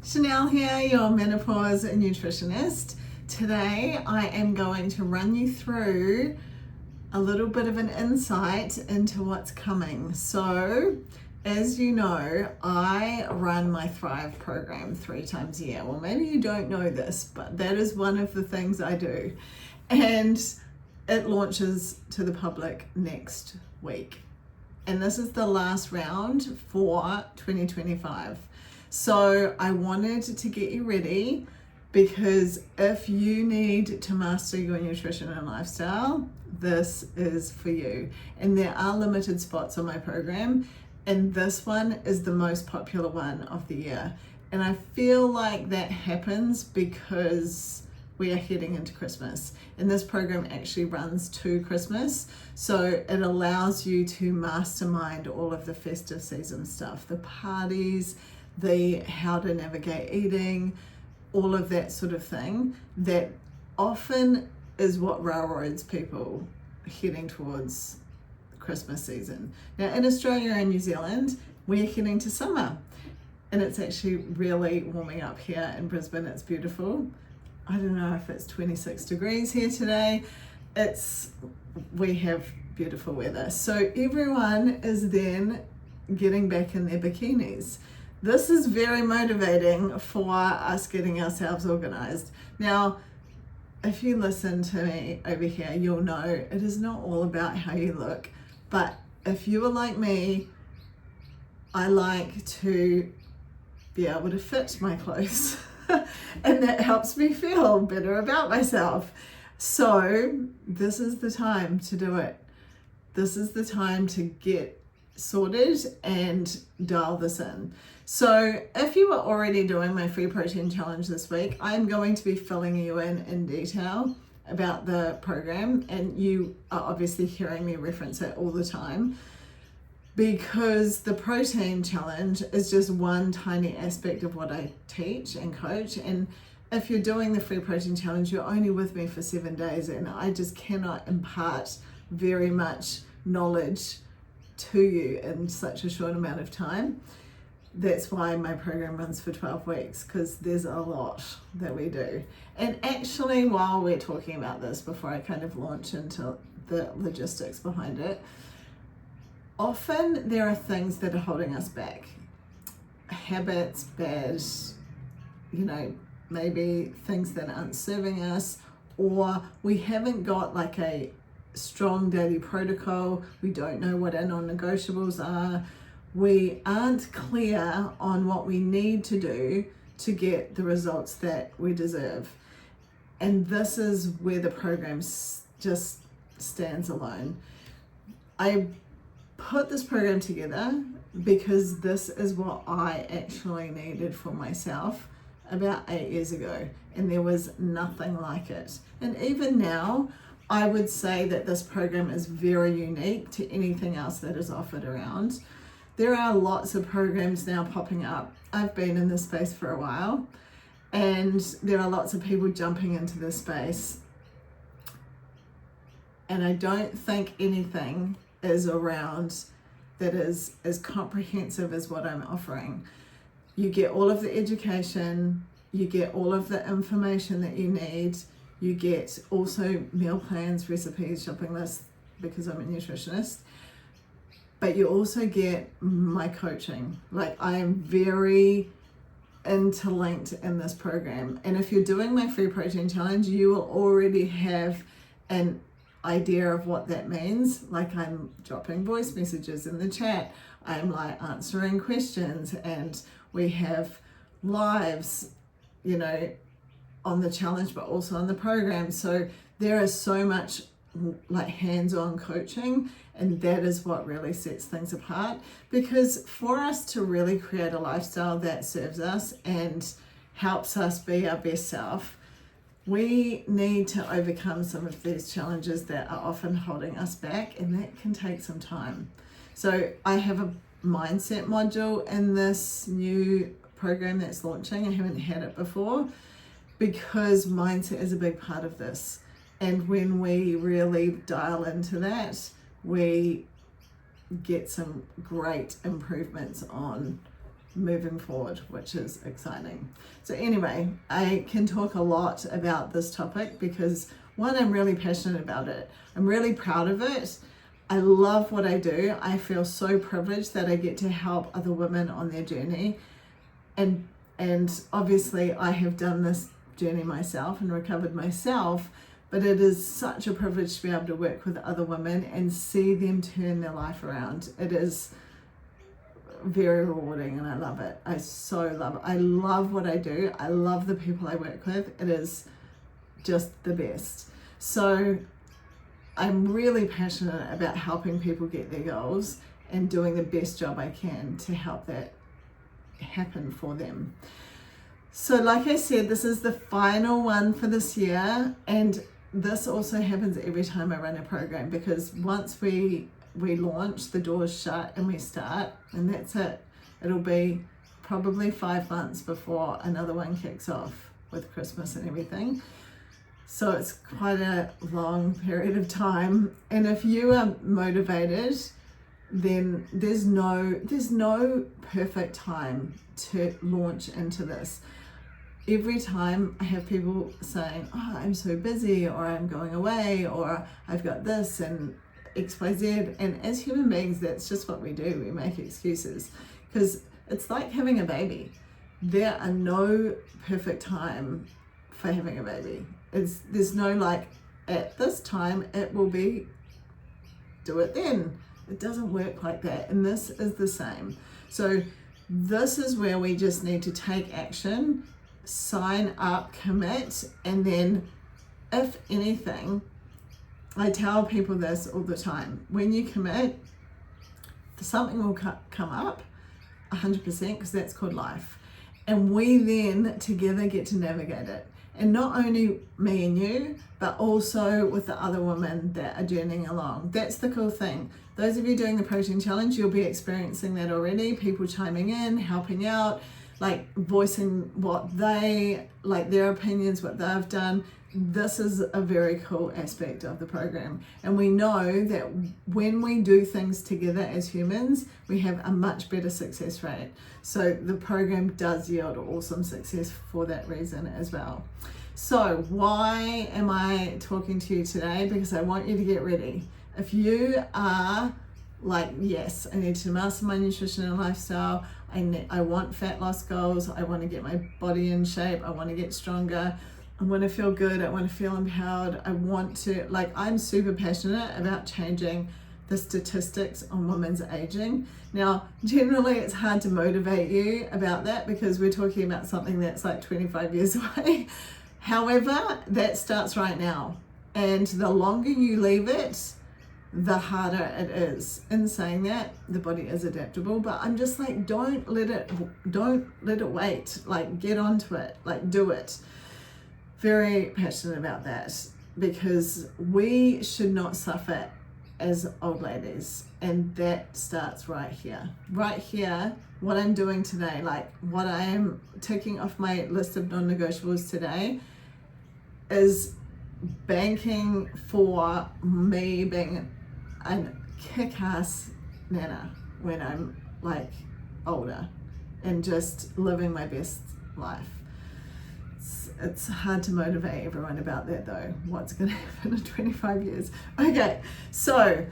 Chanel here, your menopause nutritionist. Today I am going to run you through a little bit of an insight into what's coming. So, as you know, I run my Thrive program 3 times a year. Well, maybe you don't know this, but that is one of the things I do. And it launches to the public next week. And this is the last round for 2025. So I wanted to get you ready because if you need to master your nutrition and lifestyle, this is for you. And there are limited spots on my program, and this one is the most popular one of the year. And I feel like that happens because we are heading into Christmas, and this program actually runs to Christmas, so it allows you to mastermind all of the festive season stuff, the parties, the how to navigate eating, all of that sort of thing that often is what railroads people heading towards Christmas season. Now in Australia and New Zealand, we're heading to summer, and it's actually really warming up here in Brisbane. It's beautiful. I don't know if it's 26 degrees here today. We have beautiful weather. So everyone is then getting back in their bikinis. This is very motivating for us getting ourselves organized. Now, if you listen to me over here, you'll know it is not all about how you look, but if you are like me, I like to be able to fit my clothes. And that helps me feel better about myself. So this is the time to do it. This is the time to get sorted and dial this in. So if you were already doing my free protein challenge this week, I'm going to be filling you in detail about the program, and you are obviously hearing me reference it all the time, because the protein challenge is just one tiny aspect of what I teach and coach. And if you're doing the free protein challenge, you're only with me for 7 days, and I just cannot impart very much knowledge to you in such a short amount of time. That's why my program runs for 12 weeks, because there's a lot that we do. And actually, while we're talking about this, before I kind of launch into the logistics behind it, often there are things that are holding us back. Habits, bad, maybe things that aren't serving us, or we haven't got like a strong daily protocol. We don't know what our non-negotiables are. We aren't clear on what we need to do to get the results that we deserve. And this is where the program just stands alone. I put this program together because this is what I actually needed for myself about 8 years ago, and there was nothing like it. And even now, I would say that this program is very unique to anything else that is offered around. There are lots of programs now popping up. I've been in this space for a while, and there are lots of people jumping into this space, and I don't think anything is around that is as comprehensive as what I'm offering. You get all of the education, you get all of the information that you need, you get also meal plans, recipes, shopping lists, because I'm a nutritionist, but you also get my coaching. Like, I am very interlinked in this program. And if you're doing my free protein challenge, you will already have an idea of what that means. Like, I'm dropping voice messages in the chat, I'm like answering questions, and we have lives, on the challenge, but also on the program. So there is so much like hands-on coaching, and that is what really sets things apart, because for us to really create a lifestyle that serves us and helps us be our best self, we need to overcome some of these challenges that are often holding us back, and that can take some time. So I have a mindset module in this new program that's launching. I haven't had it before because mindset is a big part of this. And when we really dial into that, we get some great improvements on moving forward, which is exciting. So anyway, I can talk a lot about this topic because one, I'm really passionate about it. I'm really proud of it. I love what I do. I feel so privileged that I get to help other women on their journey. And obviously I have done this journey myself and recovered myself, but it is such a privilege to be able to work with other women and see them turn their life around. It is very rewarding and I love it. I so love it. I love what I do. I love the people I work with. It is just the best. So I'm really passionate about helping people get their goals and doing the best job I can to help that happen for them. So like I said, this is the final one for this year, and this also happens every time I run a program, because once we launch, the doors shut and we start, and that's it. It'll be probably 5 months before another one kicks off with Christmas and everything. So it's quite a long period of time. And if you are motivated, then there's no perfect time to launch into this. Every time I have people saying, oh, I'm so busy, or I'm going away, or I've got this and XYZ. And as human beings, that's just what we do. We make excuses because it's like having a baby. There are no perfect time for having a baby. There's no like, at this time it will be, do it then. It doesn't work like that. And this is the same. So this is where we just need to take action, sign up, commit, and then if anything, I tell people this all the time, when you commit, something will come up 100%, because that's called life. And we then together get to navigate it. And not only me and you, but also with the other women that are journeying along. That's the cool thing. Those of you doing the protein challenge, you'll be experiencing that already. People chiming in, helping out, like voicing what they, like their opinions, what they've done. This is a very cool aspect of the program. And we know that when we do things together as humans, we have a much better success rate. So the program does yield awesome success for that reason as well. So why am I talking to you today? Because I want you to get ready. If you are like, yes, I need to master my nutrition and lifestyle. I want fat loss goals. I want to get my body in shape. I want to get stronger. I want to feel good. I want to feel empowered. I want to, I'm super passionate about changing the statistics on women's aging. Now, generally it's hard to motivate you about that because we're talking about something that's like 25 years away. However, that starts right now. And the longer you leave it, the harder it is. In saying that, the body is adaptable, but I'm just like, don't let it wait. Like, get onto it, like do it. Very passionate about that, because we should not suffer as old ladies, and that starts right here. Right here, what I'm doing today, like what I am ticking off my list of non-negotiables today, is banking for me being a kick-ass nana when I'm like older and just living my best life. It's hard to motivate everyone about that though. What's going to happen in 25 years? Okay, so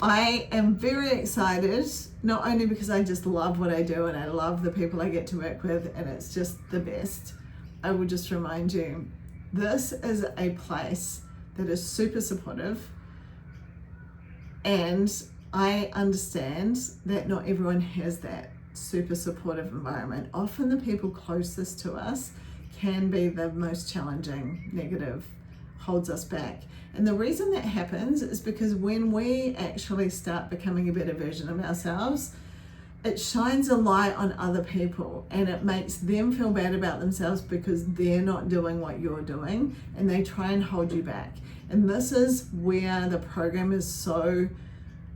I am very excited, not only because I just love what I do and I love the people I get to work with and it's just the best. I will just remind you, this is a place that is super supportive, and I understand that not everyone has that super supportive environment. Often the people closest to us can be the most challenging, negative, holds us back. And the reason that happens is because when we actually start becoming a better version of ourselves, it shines a light on other people and it makes them feel bad about themselves because they're not doing what you're doing, and they try and hold you back. And this is where the program is so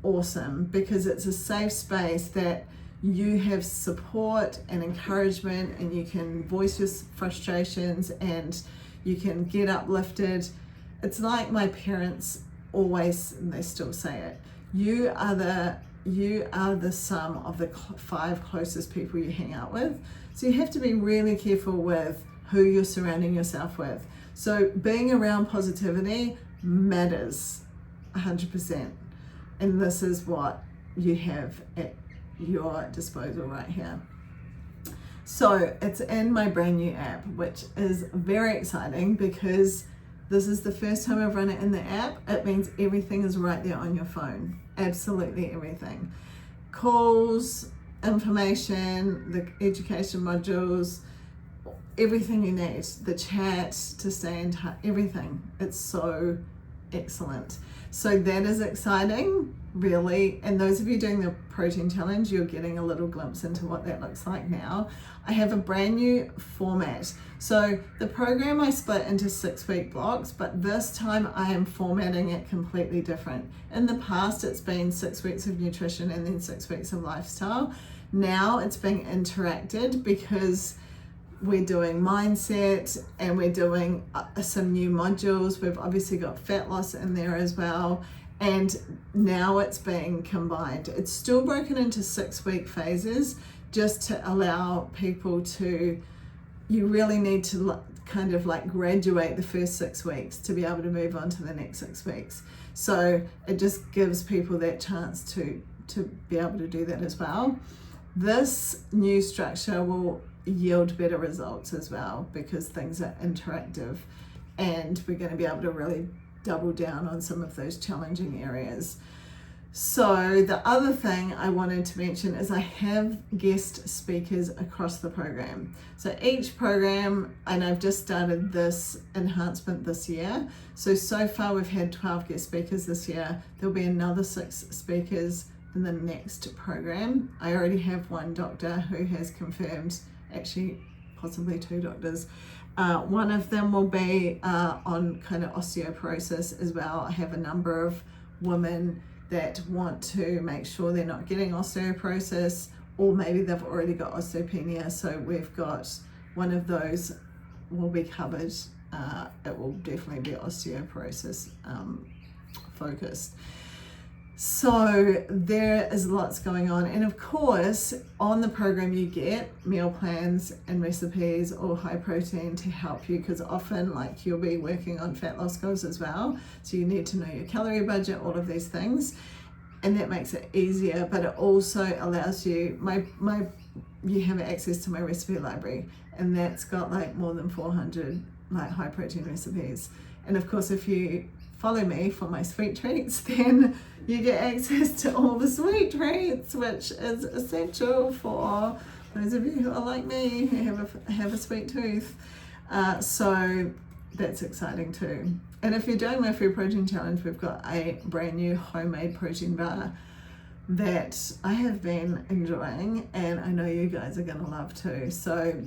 awesome, because it's a safe space that you have support and encouragement, and you can voice your frustrations and you can get uplifted. It's like my parents always, and they still say it, you are the you are the sum of the 5 closest people you hang out with. So you have to be really careful with who you're surrounding yourself with. So being around positivity matters 100%. And this is what you have at your disposal right here. So it's in my brand new app, which is very exciting because this is the first time I've run it in the app. It means everything is right there on your phone. Absolutely everything. Calls, information, the education modules, everything you need. The chat to stay in touch, everything. It's so excellent. So that is exciting, really. And those of you doing the protein challenge, you're getting a little glimpse into what that looks like now. I have a brand new format. So the program I split into 6-week blocks, but this time I am formatting it completely different. In the past, it's been 6 weeks of nutrition and then 6 weeks of lifestyle. Now it's being interacted because we're doing mindset and we're doing some new modules. We've obviously got fat loss in there as well. And now it's being combined. It's still broken into 6-week phases just to allow people to, you really need to kind of like graduate the first 6 weeks to be able to move on to the next 6 weeks. So it just gives people that chance to be able to do that as well. This new structure will yield better results as well because things are interactive, and we're going to be able to really double down on some of those challenging areas. So the other thing I wanted to mention is I have guest speakers across the program. So each program, and I've just started this enhancement this year. So far we've had 12 guest speakers this year. There'll be another 6 speakers in the next program. I already have 1 doctor who has confirmed, actually possibly 2 doctors. One of them will be on kind of osteoporosis as well. I have a number of women that want to make sure they're not getting osteoporosis, or maybe they've already got osteopenia. So we've got one of those will be covered. It will definitely be osteoporosis focused. So there is lots going on, and of course on the program you get meal plans and recipes, all high protein, to help you, because often like you'll be working on fat loss goals as well, so you need to know your calorie budget, all of these things, and that makes it easier. But it also allows you, you have access to my recipe library, and that's got like more than 400 like high protein recipes. And of course if you follow me for my sweet treats, then you get access to all the sweet treats, which is essential for those of you who are like me, who have a sweet tooth. So that's exciting too. And if you're doing my free protein challenge, we've got a brand new homemade protein bar that I have been enjoying, and I know you guys are gonna love too. So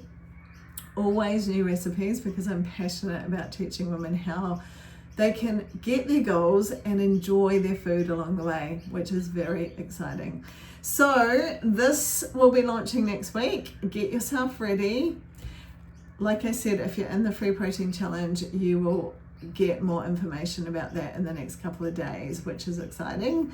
always new recipes, because I'm passionate about teaching women how they can get their goals and enjoy their food along the way, which is very exciting. So this will be launching next week. Get yourself ready. Like I said, if you're in the free protein challenge, you will get more information about that in the next couple of days, which is exciting.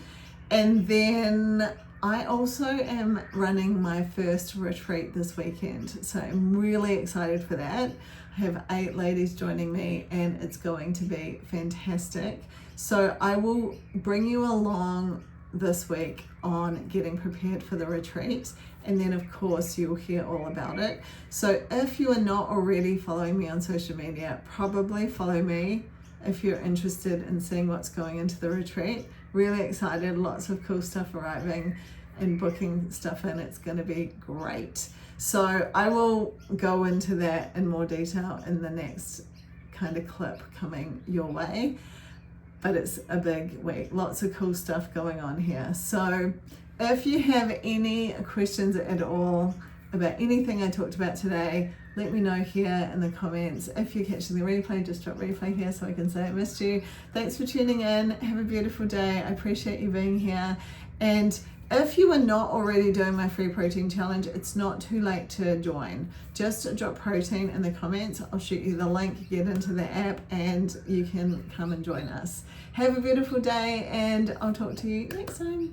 And then I also am running my first retreat this weekend, so I'm really excited for that. I have 8 ladies joining me, and it's going to be fantastic. So I will bring you along this week on getting prepared for the retreat, and then of course you'll hear all about it. So if you are not already following me on social media, probably follow me if you're interested in seeing what's going into the retreat. Really excited, lots of cool stuff arriving and booking stuff in. It's going to be great. So I will go into that in more detail in the next kind of clip coming your way. But it's a big week, lots of cool stuff going on here. So if you have any questions at all about anything I talked about today, let me know here in the comments. If you're catching the replay, just drop replay here so I can say I missed you. Thanks for tuning in. Have a beautiful day. I appreciate you being here. And if you are not already doing my free protein challenge, it's not too late to join. Just drop protein in the comments. I'll shoot you the link, get into the app, and you can come and join us. Have a beautiful day, and I'll talk to you next time.